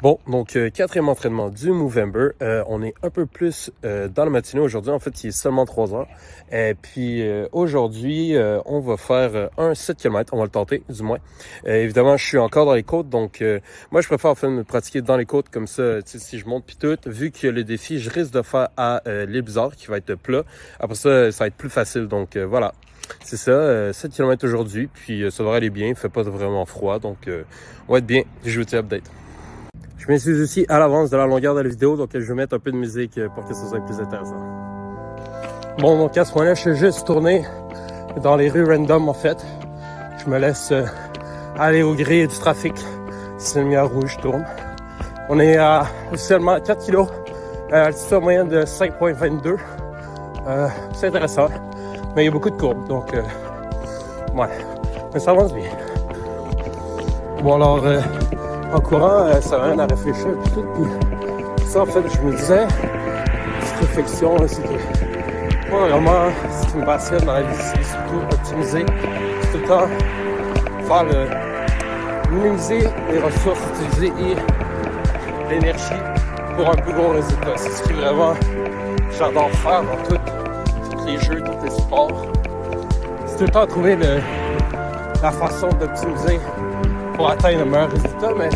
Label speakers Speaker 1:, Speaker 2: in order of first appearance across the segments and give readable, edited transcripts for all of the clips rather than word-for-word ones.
Speaker 1: Bon, donc quatrième entraînement du Movember. On est un peu plus dans la matinée aujourd'hui. En fait, il est seulement 3 heures. Et puis aujourd'hui, on va faire un 7 km. On va le tenter, du moins. Évidemment, je suis encore dans les côtes. Donc, moi, je préfère en fait me pratiquer dans les côtes. Comme ça, si je monte puis tout. Vu que le défi, je risque de faire à l'île Bizarre, qui va être plat. Après ça, ça va être plus facile. Donc, voilà. C'est ça, 7 km aujourd'hui. Puis ça devrait aller bien. Il fait pas vraiment froid. Donc, on va être bien. Je vous tiens update. Je m'excuse aussi à l'avance de la longueur de la vidéo, donc je vais mettre un peu de musique pour que ça soit plus intéressant. Bon, donc à ce point-là, je suis juste tourné dans les rues random en fait. Je me laisse aller au gré du trafic. Si c'est lumière rouge, je tourne. On est à officiellement 4 kg, altitude moyenne de 5,22. C'est intéressant, mais il y a beaucoup de courbes, donc ouais, mais ça avance bien. Bon alors, en courant, ça va rien à réfléchir et tout. Puis ça, en fait, je me disais, cette réflexion, c'est que moi, vraiment, ce qui me passionne dans la vie, c'est surtout optimiser. C'est tout le temps faire minimiser les ressources utilisées et l'énergie pour un plus gros résultat. C'est ce qui vraiment j'adore faire dans tous les jeux, tous les sports. C'est tout le temps trouver la façon d'optimiser pour atteindre le meilleur résultat, mais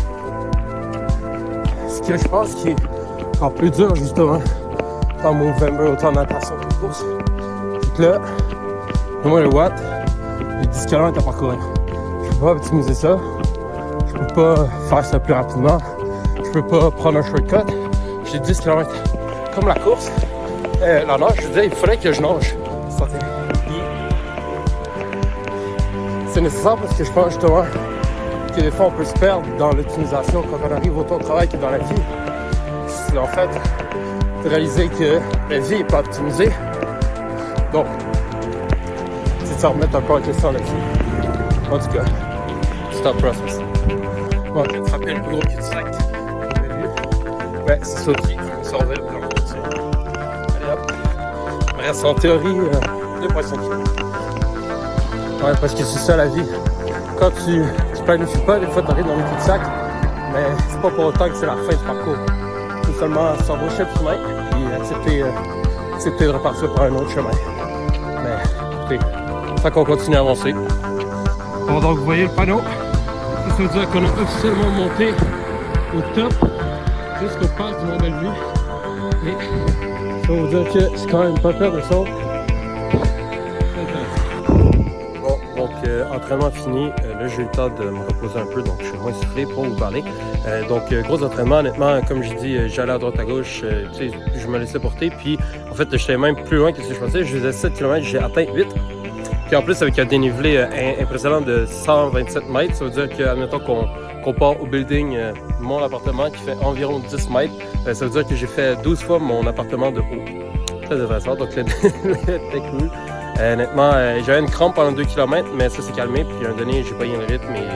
Speaker 1: ce que je pense qui est encore plus dur justement dans mon Movember, autant en natation que de course, c'est que là, moi le watt, j'ai 10 km à parcourir. Je peux pas optimiser ça, je peux pas faire ça plus rapidement, je peux pas prendre un shortcut, j'ai 10 km. Comme la course, la nage, je disais, il faudrait que je nage. C'est nécessaire parce que je pense justement que des fois on peut se perdre dans l'optimisation quand on arrive autant au travail que dans la vie. C'est en fait de réaliser que la vie n'est pas optimisée. Donc, c'est de se remettre un peu en question là-dessus. En tout cas, stop process. Bon, je vais te frapper le plus gros cul-de-sac. Ouais, c'est ça qui me sauve le plan. Allez hop. Il me reste en théorie 2,5 kg. Ouais, parce que c'est ça la vie. Quand tu planifies pas, des fois tu arrives dans le cul-de-sac, mais c'est pas pour autant que c'est la fin du parcours. Tout seulement s'embaucher le chemin et accepter de repartir par un autre chemin. Mais écoutez, ça qu'on continue à avancer. Bon, donc vous voyez le panneau. Ça veut dire qu'on a officiellement monté au top jusqu'au parc du Mont-Bellevue. Et ça veut dire que c'est quand même pas peur de ça. Entraînement fini, là j'ai eu le temps de me reposer un peu, donc je suis moins soufflé pour vous parler. Donc gros entraînement, honnêtement, comme je dis, j'allais à droite à gauche, tu sais, je me laissais porter, puis en fait j'étais même plus loin que ce que je pensais, je faisais 7 km, j'ai atteint 8. Puis en plus avec un dénivelé impressionnant de 127 mètres, ça veut dire que, admettons qu'on part au building, mon appartement qui fait environ 10 mètres, ça veut dire que j'ai fait 12 fois mon appartement de haut. Très intéressant, donc le dénivelé était cool. Honnêtement, j'avais une crampe pendant 2 km, mais ça s'est calmé. Puis à un moment donné, j'ai pas eu le rythme et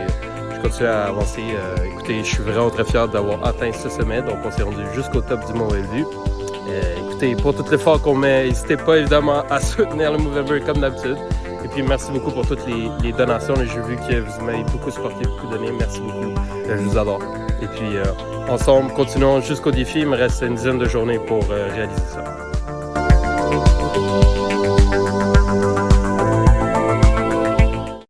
Speaker 1: je continue à avancer. Écoutez, je suis vraiment très fier d'avoir atteint ce sommet. Donc on s'est rendu jusqu'au top du Mont-Bellevue. Écoutez, pour tout l'effort qu'on met, n'hésitez pas évidemment à soutenir le Movember comme d'habitude. Et puis merci beaucoup pour toutes les donations. J'ai vu que vous m'avez beaucoup supporté, beaucoup donné. Merci beaucoup. Je vous adore. Et puis ensemble, continuons jusqu'au défi. Il me reste une dizaine de journées pour réaliser ça.